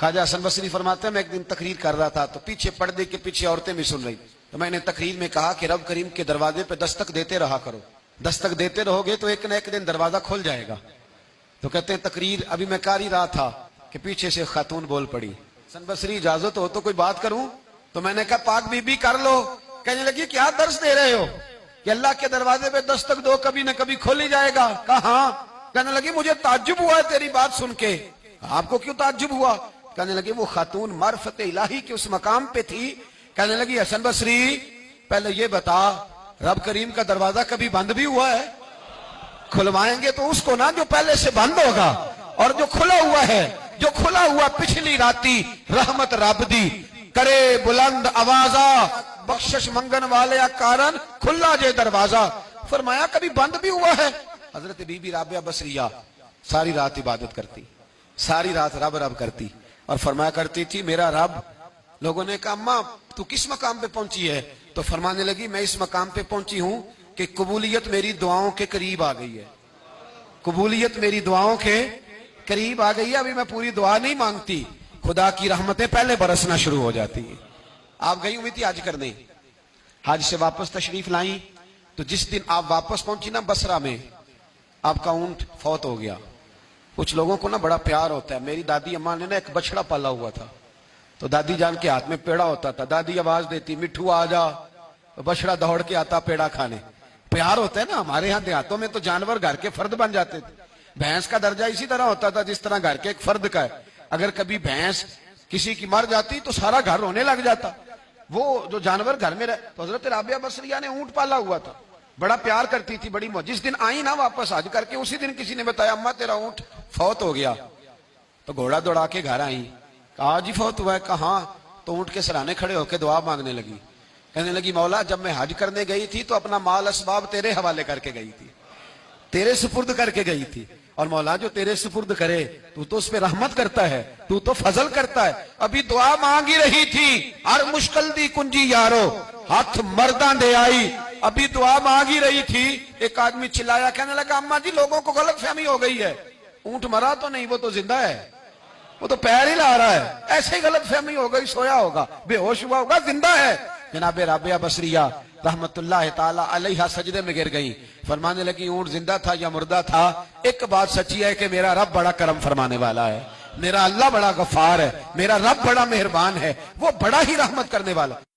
خواجہ حسن بصری فرماتے ہیں میں ایک دن تقریر کر رہا تھا تو پیچھے پردے کے پیچھے عورتیں بھی سن رہی، تو میں نے تقریر میں کہا کہ رب کریم کے دروازے پہ دستک دیتے رہا کرو، دستک دیتے رہو گے تو ایک نہ ایک دن دروازہ کھل جائے گا۔ تو کہتے ہیں تقریر ابھی میں کر ہی رہا تھا کہ پیچھے سے خاتون بول پڑی، حسن بصری اجازت ہو تو کوئی بات کروں؟ تو میں نے کہا پاک بی بی کر لو۔ کہنے لگی کیا درس دے رہے ہو کہ اللہ کے دروازے پہ دستک دو کبھی نہ کبھی کھل ہی جائے گا؟ کہا ہاں۔ کہنے لگی مجھے تعجب ہوا ہے تیری بات سن کے۔ آپ کو کیوں تعجب ہوا؟ کہنے لگی وہ خاتون معرفت الہی کے اس مقام پہ تھی۔ کہنے لگی حسن بصری پہلے یہ بتا رب کریم کا دروازہ کبھی بند بھی ہوا ہے؟ کھلوائیں گے تو اس کو نا جو پہلے سے بند ہوگا، اور جو کھلا ہوا ہے، جو کھلا ہوا پچھلی راتی رحمت رب دی کرے بلند آوازہ بخشش منگن والے کارن کھلا جے دروازہ۔ فرمایا کبھی بند بھی ہوا ہے؟ حضرت بی بی رابعہ بصریہ ساری رات عبادت کرتی، ساری رات رب رب کرتی، اور فرمایا کرتی تھی میرا رب۔ لوگوں نے کہا اماں تو کس مقام پہ پہنچی ہے؟ تو فرمانے لگی میں اس مقام پہ پہنچی ہوں کہ قبولیت میری دعاؤں کے قریب آ گئی ہے، قبولیت میری دعاؤں کے قریب آ گئی ہے۔ ابھی میں پوری دعا نہیں مانگتی، خدا کی رحمتیں پہلے برسنا شروع ہو جاتی ہیں۔ آپ گئی ہوئی تھی حج کرنے، حج سے واپس تشریف لائیں، تو جس دن آپ واپس پہنچی نا بصرہ میں، آپ کا اونٹ فوت ہو گیا۔ کچھ لوگوں کو نا بڑا پیار ہوتا ہے۔ میری دادی اماں نے نا ایک بچڑا پالا ہوا تھا، تو دادی جان کے ہاتھ میں پیڑا ہوتا تھا، دادی آواز دیتی مٹھو آ جا، تو بچڑا دوڑ کے آتا پیڑا کھانے۔ پیار ہوتا ہے نا، ہمارے ہاں دیہاتوں میں تو جانور گھر کے فرد بن جاتے تھے۔ بھینس کا درجہ اسی طرح ہوتا تھا جس طرح گھر کے ایک فرد کا ہے۔ اگر کبھی بھینس کسی کی مر جاتی تو سارا گھر رونے لگ جاتا۔ وہ جو جانور گھر میں تو حضرت رابعہ بصریہ نے اونٹ پالا ہوا تھا، بڑا پیار کرتی تھی، بڑی جس دن آئی نا واپس حج کر کے، اسی دن کسی نے بتایا اماں تیرا اونٹ فوت ہو گیا۔ تو گھوڑا دوڑا کے گھر آئی، کہا جی فوت ہوا ہے؟ کہاں؟ تو اونٹ کے سرانے کھڑے ہو کے دعا مانگنے لگی، کہنے لگی مولا جب میں حج کرنے گئی تھی تو اپنا مال اسباب تیرے حوالے کر کے گئی تھی، تیرے سپرد کر کے گئی تھی، اور مولا جو تیرے سپرد کرے تو اس پہ رحمت کرتا ہے، تو فضل کرتا ہے۔ ابھی دعا مانگ ہی رہی تھی، ہر مشکل دی کنجی یارو ہاتھ مرداں دے آئی۔ ابھی دعا مانگ ہی رہی تھی، ایک آدمی چلایا، کہنے لگا اماں جی لوگوں کو غلط فہمی ہو گئی ہے، اونٹ مرا تو نہیں، وہ تو زندہ ہے، وہ تو پیر ہی لا رہا ہے۔ ایسے ہی غلط فہمی ہو گئی، سویا ہوگا، بے ہوش ہوا ہوگا، زندہ ہے۔ جناب رابعہ بصریہ رحمت اللہ تعالی علیہ سجدے میں گر گئی، فرمانے لگی اونٹ زندہ تھا یا مردہ تھا، ایک بات سچی ہے کہ میرا رب بڑا کرم فرمانے والا ہے، میرا اللہ بڑا غفار ہے، میرا رب بڑا مہربان ہے، وہ بڑا ہی رحمت کرنے والا ہے۔